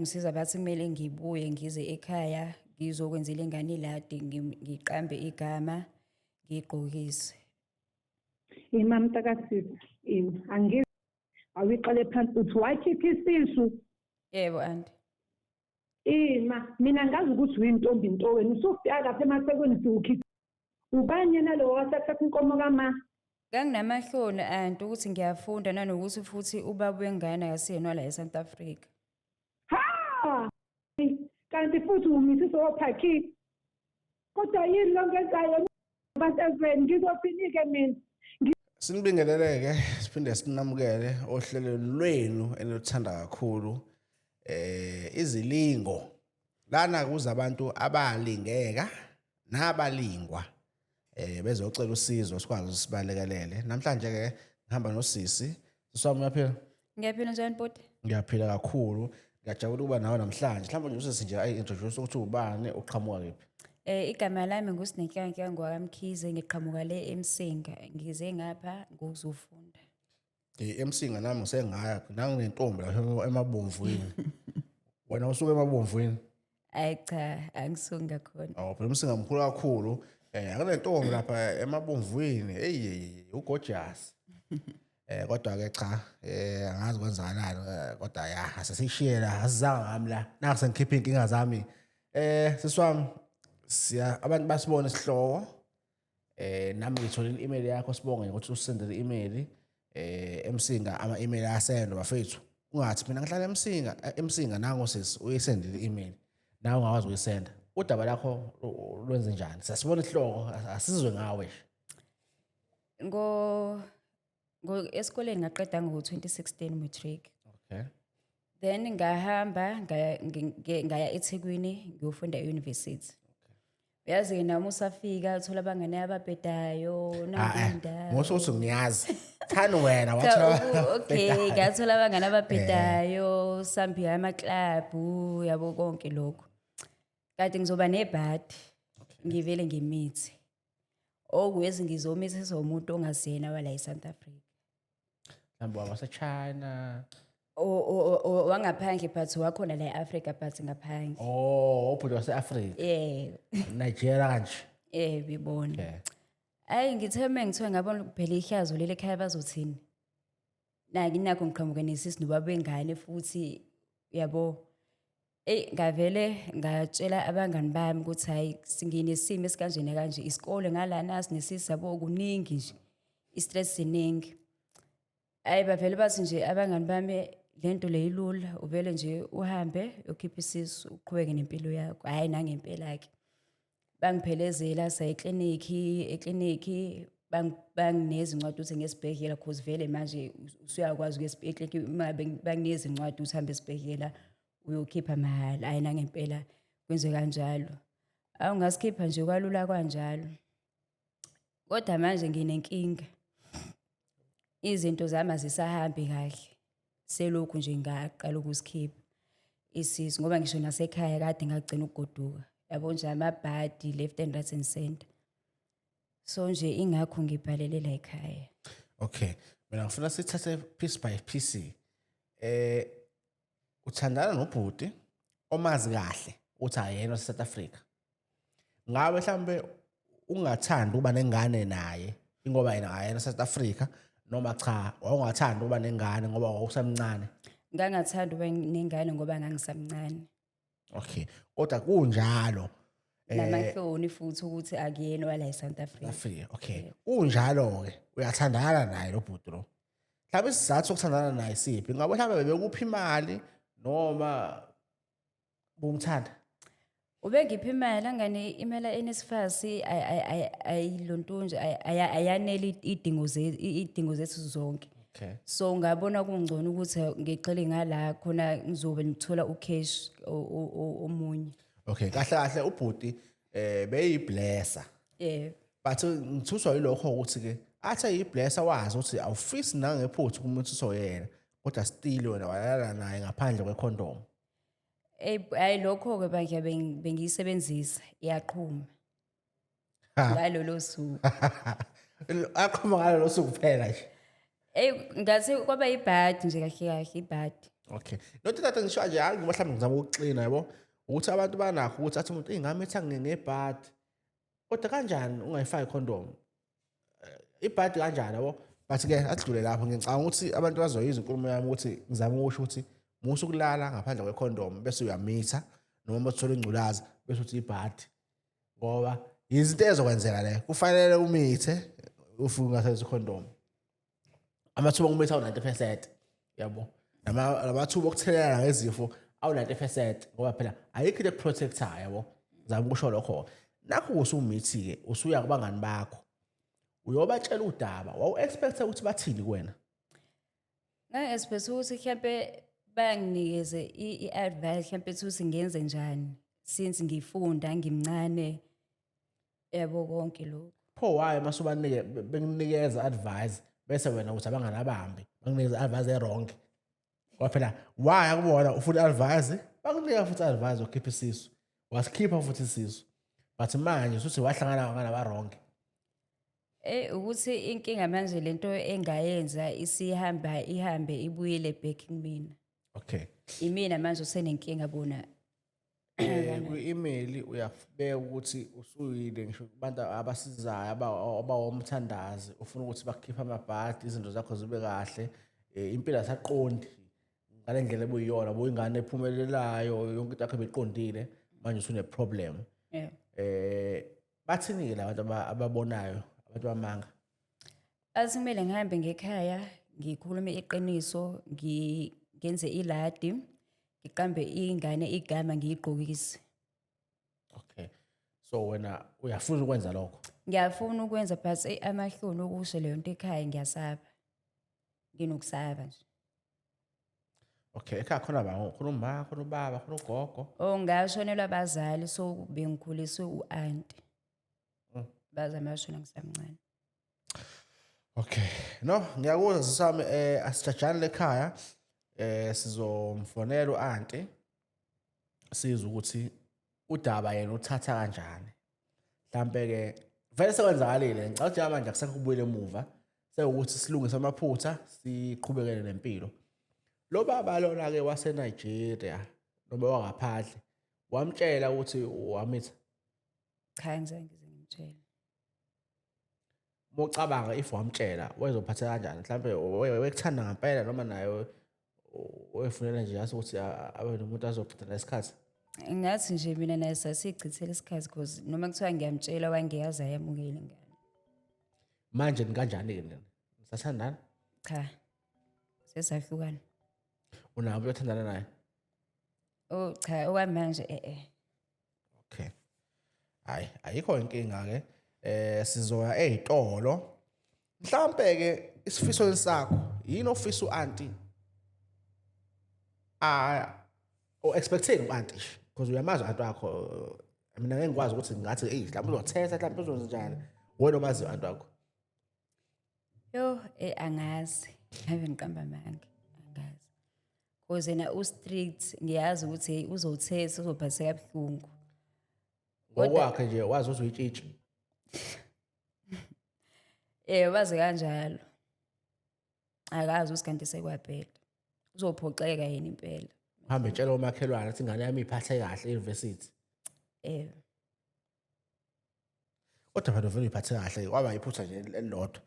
ngisiza bathi kumele ngibuye ngize ekhaya ngizokwenzela ingane iladi ngiqambe igama ngigqokise. Ima mntakasisi, ima angizi awiqale phansi uthi wakhipha isisu. Yebo anti. Ima mina ngazi ukuthi uyintombi into wena usufika lapha emasekweni siwukhipha. Ubanye nalo wasathatha inkomo kama. Nganginamahloni anti ukuthi ngiyafunda nanokuthi futhi ubaba wengane akasiyena la eSouth Africa. Ha! Kanti futhi umisiso wophakhi. Kodwa yini lonke enzayo basezweni ngizophinike mina. Sinibingeleleke siphinde sinamukele ohlelweni lwenu enilithanda kakhulu izilingo lana kuza abantu abalingeka nabalingwa bezocela usizo sikwazi sibalekelele. Namhlanje ke ngihamba nosisi siswami uyaphila. Ngiyaphila njani bhuti? Ngiyaphila kakhulu. Ngiyajabula ukuba nawe namhlanje. Mhlawumbe nje usisi nje introduce ukuthi ubani uqhamuka kephi. Igama lami nguSinenhlanhla ngwaMkhize ngiqhamuka le eMsinga ngize ngapha ngokuzofunda. eMsinga nami ngisengaya nanginentombi la emabomvweni. Wena usuke emabomvweni? Ayi cha angisunga khona. Oh phela eMsinga mkhulu kakhulu. Akunentombi lapha emabomvweni ugorgeous. Kodwa ke cha angazi kwenzakalani kodwa ya asesishiye la asizanga ngami la naku sengikhipha inkinga zami. Siswami siya abantu basibona isihloko nami ngithola i-email yakho sibonge ukuthi usendele i-email eMsinga ama-email asendwa bafethu ungathi mina ngihlala eMsinga nango sisi uyisendele i-email nawe ungakwazi ukuyisenda udaba lakho lwenze njani sasibona isihloko asizwe ngawe esikoleni ngaqeda ngo-2016 matric. Okay. Then ngahamba ngaya eThekwini ngiyofunda e-university. Uyazi nami usafika uthola abangane ababhedayo nanginda. Ngosuthi ngiyazi. Thani wena wathola. Okay, ngathola abangane ababhedayo, sambiya ama-club, yabo konke lokho. Kanti ngizoba nebhadi. Ngivele ngimithi. Okuyezi ngizomitha somuntu ongasiyena wala eSouth Africa. Mhlawumbe waseChina. Wangaphandle but wakhona la eAfrica but ngaphandle. Oh, ubhuti wase-Africa. Nigeria kanje. Bibona. Ayi ngithe mengithiwe ngabona kuphela ihlazo leli ekhaya bazothini. Nakho ngiqhamuke nesisi nobaba wengane futhi yabo. Ngavele ngatshela abangani bami ukuthi hayi singinesimo esikanjena kanje isikole ngalana sinesisi yabo kuningi nje. Istress siningi. Ayi bavele bathi nje abangani bami lento leyilula uvele nje uhambe ukhipha isisu uqhubeke nempilo yakho hayi nangempela yake bangiphelezela sa ekliniki bangineza incwadi uthi ngesibhedlela cause vele manje usuyakwazi ukuyesibhedlela uma bangineza incwadi uthi hambe esibhedlela uyokhipha mahhala hayi nangempela kwenze kanjalo awungasikipha nje kwalula kanjalo kodwa manje nginenkinga izinto zami azisahambi kahle selokhu nje ngaqala ukusikhipha isisu ngoba ngisho nasekhaya kade ngagcina ukugoduka yabo nje amabhadi left and right and center so nje ingakho ngibhalele la ekhaya. Okay mina ngifuna sithathe piece by piece uthandana nobhuti omazi kahle uthi ayena eSouth Africa ngabe mhlambe ungathanda ukuba nengane naye ingoba yena ayena eSouth Africa noma cha wawungathanda ukuba nengane ngoba wawusamncane? Ngangathanda ukuba nengane ngoba ngangisamncane. Okay kodwa kunjalo namahloni futhi ukuthi akuyena wala eSouth Africa. Okay kunjalo ke uyathandana naye lo bhuti lo mhlawumbe isizathu sokuthandana naye siphi ngabe mhlawumbe bekuphi imali noma bumthanda? Ubengiphi imali angane imela eNSFAS ayilontonje ayanele idingo zethu zonke. Okay. So ngabona kungcono ukuthi ngixele ngala khona ngizobe ngithola ucash omunye. Okay kahle kahle ubhuti beyiblessa. Yeah. But ngithuswa yilokho ukuthi ke athi ayiblessa wazi ukuthi awufisi nangephuthu kumuntu soyena kodwa still wena walala naye ngaphandle kwecondom. Ayi lokho ke manje bengiyisebenzisa iyaqhuma. Ngalolo suku. Aqhuma ngalolo suku kuphela nje. Ngathi kwaba ibhadi nje kahle kahle ibhadi. Okay. Nothi tata ngisho nje hayi ngoba mhlawumbe ngizama ukuxina yabo ukuthi abantu banakho ukuthi athi umuntu ingane ethange ngebhadi. Kodwa kanjani ungayifaki condom? Ibhadi kanjani yabo? But ke adlule lapho ngicabanga ukuthi abantu bazoyizwa inkulumo yami ukuthi ngizama ukusho ukuthi musu kulala ngaphandle kwecondom bese uyamitha noma uthola ingculaza bese uthi ibhadi. Ngoba izinto ezokwenzela le kufanele umithe ufuke ngasebenzisa icondom. Amathuba okumitha u90%, yabo. Namathuba okuthelelana ngezifo awu90% ngoba phela ayikho into ekuprotectayo yabo. Ngizama ukusho lokho. Nakho usumithi ke usuya kubangani bakho. Uyobatshela udaba, wawu-expecta ukuthi bathini kuwena? Nga-expect ukuthi mhlampe banginikeze i-advice mhlampe ukuthi ngenze njani since ngifunda ngimncane yabo konke lokho. Pho why masubanike bekunikeza advice bese wena uthi abangani abambi bakunikeza advice e-wrong. Ngoba phela why akubona ufuna advice bakunika futhi advice okhipha isisu. Wasikhipha futhi isisu. But manje usuthi wahlangana ngaba wrong. Ukuthi inkinga manje lento engayenza ihambe ibuyele back kimina. Okay. Imina manje usenenkinga bona. Kwi-email uyabeka ukuthi usuyile ngisho kubantu abasizayo abawomthandazi ufuna ukuthi bakukhipha amabhadi izinto zakho zibe kahle impilo asaqondi ngale ndlela ebuyiyona buyingane ephumelelayo yonke into yakho beqondile manje usune problem. Bathini ke labantu ababonayo abantu bamanga? Athi kumele ngihambe ngekhaya ngikhulume iqiniso ngenze iladi ngiqambe ingane igama ngiyigqokise. Okay. So wena uyafuna ukwenza lokho? Ngiyafuna ukwenza but amahloni okusho leyo nto ekhaya ngiyasaba. Nginokusaba nje. Okay, ekhaya khona ba? Khona uma, khona ubaba, khona ugogo? Ngashonelwa abazali so bengikhuliswe u-aunt. Bazama bashona ngisamncane. Okay. No, ngiyakuzwa sisami asijajane lekhaya sizomfonela u-auntie sizwe ukuthi udaba yena uthatha kanjani. Mhlambe ke vele sekwenzakalile ngicabanga ukuthi manje akusekho ukubuyela emuva sekuthi silungise amaphutha siqhubekele nempilo. Lo baba lona ke wase Nigeria noma wangaphandle wamtshela ukuthi wamitha. Cha ngizange ngimtshela. Mocabanga if wamtshela wezophatha kanjani mhlambe wekuthanda ngempela noma naye wefunela nje yazi ukuthi abe nomuntu azochitha nesikhathi. Ngathi nje mina naye sasichithela isikhathi because noma kuthiwa ngiyamtshela wangeyazi ayamukele ngane. Manje ni kanjani ke nina? Sasathandana? Cha. Sesahlukana. Unabo uyathandana naye? Oh cha okwamanje Okay. Hayi ayikho inkinga ke. Sizoya ezitolo. Mhlambe ke isifiso sakho yini ofisa uauntie? O expecting uauntie because uyamazi abantu wakho. Mina ngeke ngikwazi ukuthi ngathi mhlawumbe uzothetha mhlawumbe uzonjani. Wena omazi abantu wakho. Yo angazi. Have ngiqamba manga. Angazi. Because na u-strict ngiyazi ukuthi uzothetha uzophatheka kabuhlungu. Ngokwakhe nje wazi ukuthi uyitshitshi. Wazi kanjalo. Akazi usikanti sekwaphela. Uzophoxeka yena impela. Uhambe tshela umakhelwane ukuthi ingane yami iphathe kahle e-university. Kodwa phela vele iphathe kahle kwaba iphutha nje elilodwa.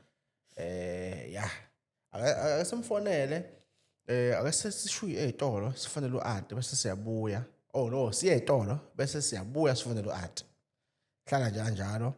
Ake simfonele ake sishuye ezitolo sifonele uauntie bese siyabuya. Oh no, siye ezitolo bese siyabuya sifonele uauntie. Hlala nje kanjalo.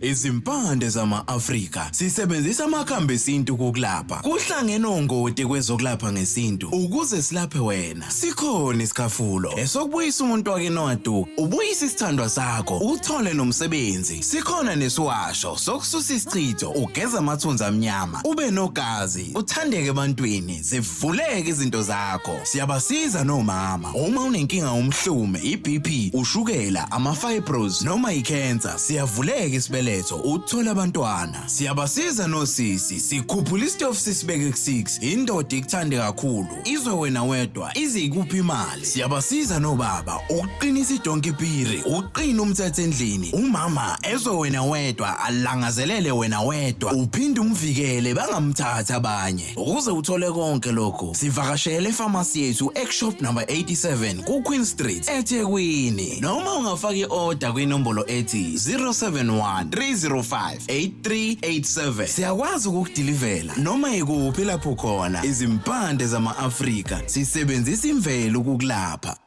Izimpande zama-Afrika sisebenzisa amakhambi esintu kokulapha. Kuhlangene ongoti kwezokulapha ngesintu ukuze silaphe wena. Sikhona isikhafulo esokubuyisa umuntu wake nowadu, ubuyisa isithandwa sakho, uthole nomsebenzi. Sikhona nesiwasho sokususa isichitho, ugeza amathunzi amnyama, ube nogazi, uthandeke ebantwini, zivuleke izinto zakho. Siyabasiza nomama uma unenkinga umhlume, iBP, ushukela, ama-fibroids noma icancer. Siyavuleka isibele isibeletho uthola abantwana. Siyabasiza nosisi, sikhuphula isitofu sisibeke ku6. Indoda ikuthande kakhulu, izwe wena wedwa, ize ikuphi imali. Siyabasiza nobaba, uqinisa idonki piri, uqina umthetho endlini. Umama ezwe wena wedwa, alangazelele wena wedwa, uphinde umvikele bangamthatha abanye. Ukuze uthole konke lokho, sivakashele epharmacy yethu X-Shop number 87 ku Queen Street eThekwini. Noma ungafaka i-order kwinombolo ethi 071 305 8387. Siyakwazi ukukudilivela noma ikuphi lapho khona. Izimpande zama-Afrika, sisebenzisa imvelo ukukulapha.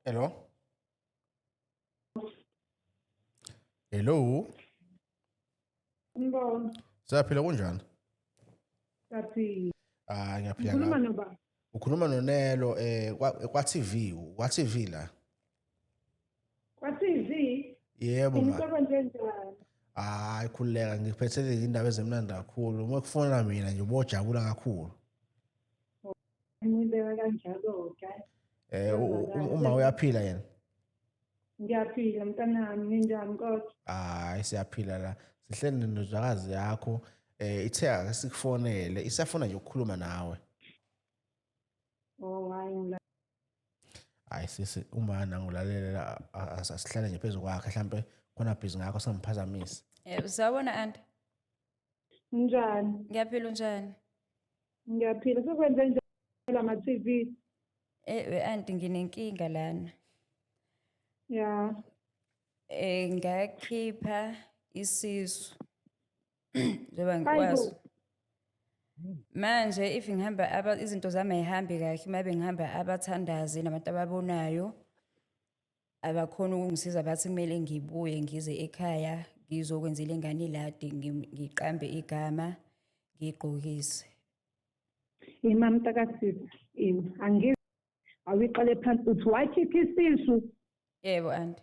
Hello? Hello? Ngibona. Saphila kunjani? Sathi Ngiyaphila. ukhuluma noba. Ukhuluma noNelo kwa-TV la. Kwa-TV Yebo ma. imisebenzi enjani? Hayi khululeka ngiphethele indaba ezimnandi kakhulu. Uma kufonela mina nje ubojabula kakhulu. Ngibeka kanjalo-ke. Uma uyaphila yena. Ngiyaphila mntanami, ninjani kodwa? Hayi siyaphila la. Sihleli nendodakazi yakho. Ithe ake sikufonele, isafuna nje ukukhuluma nawe. Oh hayi ngila. Hayi sisi uma nangulalela asihlale nje phezulu kwakhe mhlambe khona busy ngakho sangiphazamisa. Usawona anti? Njani? Ngiyaphila unjani? Ngiyaphila. Sekwenze njani ama-TV? Anti nginenkinga lana. Ya. Ngakhipha isisu. Njengoba Hayi ngikwazi. bo. Manje if ngihamba izinto zami ayihambi kahle, mabe ngihamba abathandazi nabantu ababonayo abakhona ukungisiza bathi kumele ngibuye ngize ekhaya ngizokwenzela ingane iladi ngiqambe igama ngigqokise. Imam Takasisi, angizi awiqale phansi uthi wakhipha isisu. Yebo anti.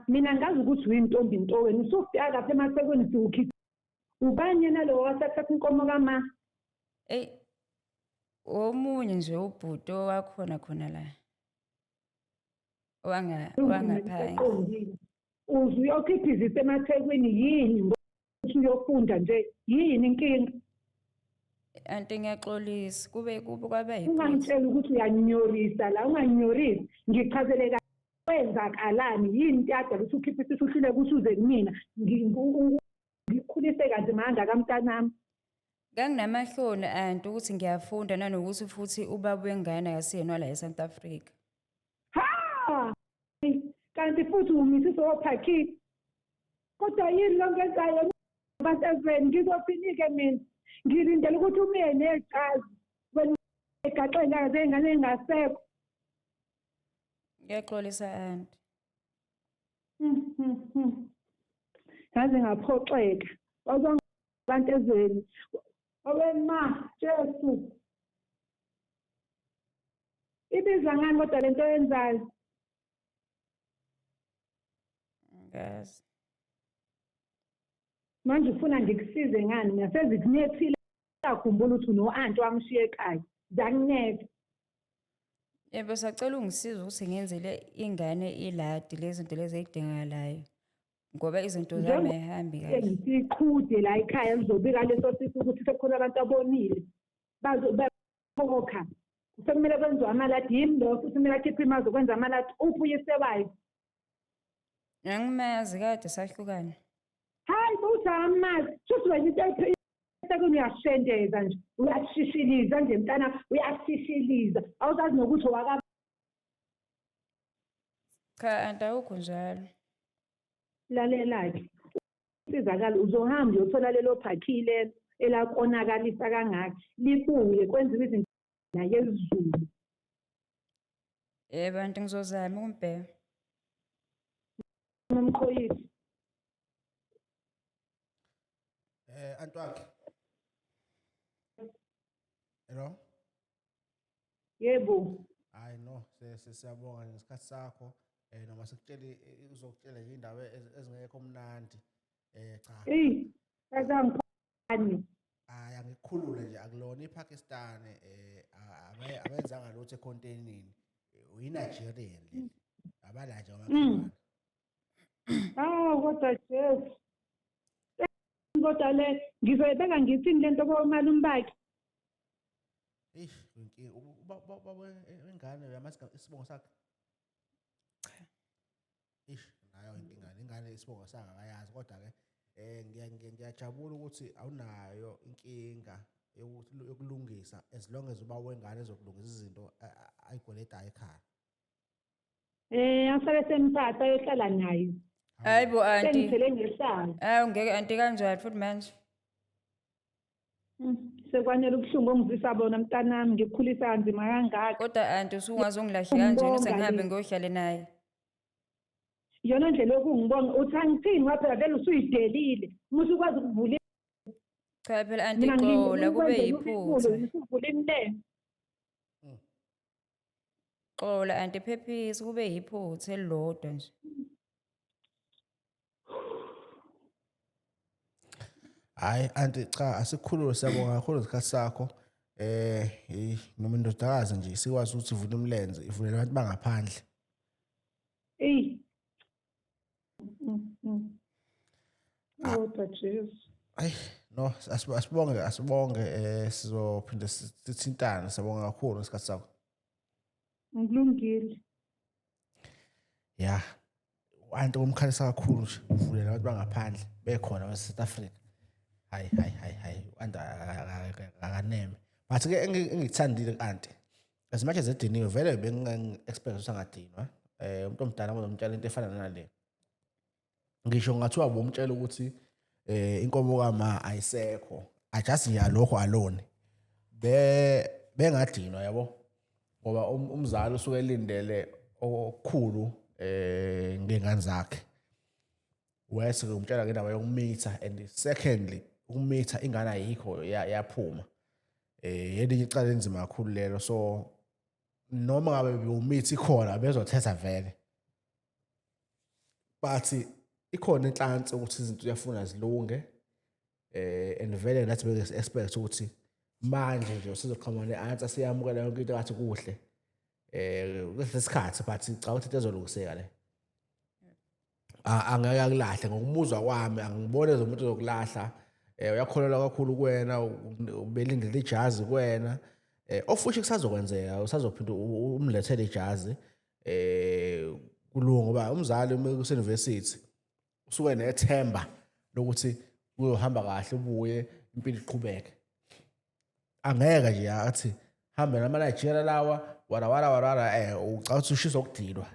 Mina ngazi ukuthi uyintombi intowena usufika lapha emasekweni siwukhipha. Ubani yena lo wasathatha inkomo kama? Omunye nje ubhuto wakhona khona la. Wangaphansi. Uzuyokhipha izise emasekweni yini ngokuthi uyofunda nje yini inkinga? Anti ngiyaxolisa kube kwaba yiphutha. Ungangitshela ukuthi uyanyorisa la, unganyorisi. Ngichazeleka kwenzakalani yini intada ukuthi ukhiphe isisu uhlule ukuthi uze kumina. Ngikhulise kanti manje kamntanami. Nganginamahloni anti ukuthi ngiyafunda nanokuthi futhi ubaba wengane akasiyena la eSouth Africa. Ha! Kanti futhi umisiso wophakhi. Kodwa yini lonke enzayo basezweni ngizophinike mina. Ngilindele ukuthi umiye neqhazi. Wena egaxela ngezingane engasekho. Ngiyaxolisa anti. Yazi ngaphoxeka. Abantu ezweni. Owema Jesu. Ibiza ngani kodwa lento yenzayo? Ngazi. Manje ufuna ngikusize ngani? Ngiyasezi kunethile akhumbula ukuthi no-anti wamshiya ekhaya. Zakunethe. Yebo sacela ungisize ukuthi ngenzele ingane iladi lezi zinto lezi ezidingakalayo. Ngoba izinto zami ayihambi kahle. Ngisiqhude la ekhaya ngizobika leso sisu ukuthi sekukhona abantu abonile. Bazokhokha. Kusemele kwenziwe amaladi yimi lo futhi kumele akhiphe imali zokwenza amaladi upuyisewayo. Angimazi kade sahlukana. Hayi futhi amazi. Futhi wena into uyashendeza nje. Uyashishiliza nje mntana uyashishiliza. Awuzazi nokuthi waka. Cha anti awukho njalo. Lalela-ke. Sizakala uzohamba uyothola lelo phakhile elakonakalisa kangaka. Libuye kwenziwe izinto naye ezulu. Yebo anti ngizozama ukumbheka. Nomkhoyisi. Antwakhe. Hello? Yebo. Hayi hayi no siyabonga ngesikhathi sakho noma sikutshele uzokutshela nje indaba ezingekho mnandi cha Sazangiphani. hayi angikukhulule nje akulona iPakistan abenzanga lutho ekhontenini uyiNigerian leli abala nje amakhelwane Kodwa Jeff. Kodwa le ngizoyibeka ngithini lento komali umbaki. inkingi ubaba ingane uyamazi isibongo sakhe nayo inkinga ingane isibongo sakhe akayazi kodwa ke ngiyajabula ukuthi awunayo inkinga yokulungisa as long as uba wengane ezokulungisa izinto ayigweletayo ekhaya Asale semphatha yohlala naye. Hayibo auntie. Sengithele ngehlala. Hayi ungeke auntie kanjani futhi manje. Sekwanele ubuhlungu ongizisa bona mntanami ngikhulisa kanzima kangaka. Kodwa auntie usungazongilahle kanjani uze ngihambe ngiyohlale naye. Yona ndlela okungibonga uthi angithini waphela vele usuyidelile. Musu ukwazi ukuvula Cha phela auntie xola kube yiphutha. Usuvula imlene. Xola auntie phephisa kube yiphutha elilodwa nje. hayi anti cha asikhulule siyabonga kakhulu isikhathi sakho noma indodakazi nje sikwazi ukuthi ivule umlenze ivulela abantu bangaphandle Kodwa Jesu. hayi no asibonge sizophinda sithintane siyabonga kakhulu isikhathi sakho Ngilungile. ya anti umkhalisa kakhulu nje uvulela abantu bangaphandle bekhona base-South Africa hayi anti akaneme but ke engithandile kanti as much as ediniwe vele benginga-expect ukuthi angadinwa umuntu omdala ngizomtshela into efana nale ngisho ngathiwa bomtshela ukuthi inkomo kama ayisekho ajust nje lokho alone bengadinwa yabo ngoba umzali usuke elindele okukhulu ngengane zakhe wese umtshela ngendaba yokumitha and secondly ukumitha ingane ayikho yaphuma yelinye icala enzima kakhulu lelo so noma ngabe umithi ikhona bezothetha vele but ikhona inhlanhla ukuthi izinto uyafuna zilunge and vele nathi bese expect ukuthi manje nje usizoqhamuka ne-answer siyamukela yonke into kathi kuhle kulesikhathi but cha ukuthi into ezolungiseka le angeke akulahle ngokumuzwa kwami angibone umuntu ozokulahla uyakholelwa kakhulu kuwena ubelindele ijazi kuwena ofuthi kusazokwenzeka usazophinda umlethele ijazi kulunga ngoba umzali use-university usuke nethemba lokuthi uyohamba kahle ubuye impilo iqhubeke angeke nje athi hambe nama-Nigeria lawa wara ucathi ushisa ukudilwa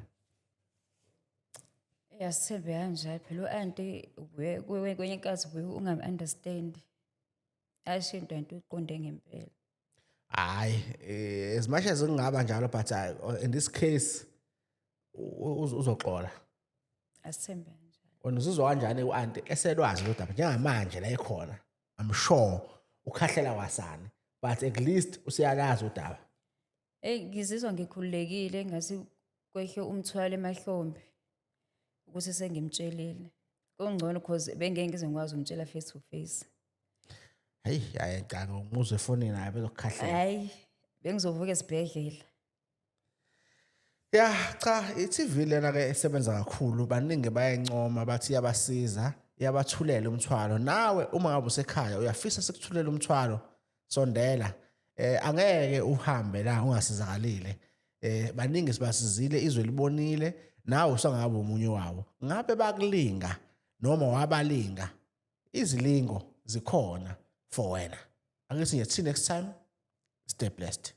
Yasithembe kanjalo phela u-auntie kwenye inkathi ubuye ungami-understand. Ashinto into uqonde ngempela. hayi as much as ngingaba njalo but in this case uzoxola Asithembe kanjalo. wena uzizwa kanjani u-auntie eselwazi lo daba njengamanje la ekhona I'm sure ukhahlela wasani but at least usiyalazi udaba Ngizizwa ngikhululekile ngasi kwehle umthwalo emahlombe ukuthi sengimtshelile. Kungcono because bengeke ngize ngikwazi umtshela face to face. hayi cha ngomuzwe efonini naye bezokukhahlela Hayi bengizovuka esibhedlela. ya cha i-TV lena ke esebenza kakhulu baningi bayayincoma bathi iyabasiza iyabathulela umthwalo nawe uma ngabe usekhaya uyafisa sekuthulela umthwalo sondela angeke uhambe la ungasizakalile baningi sibasizile izwe libonile nawe usangabe umunye wawo ngabe bakulinga noma wabalinga izilingo zikhona for wena. Angithi see you next time. Stay blessed.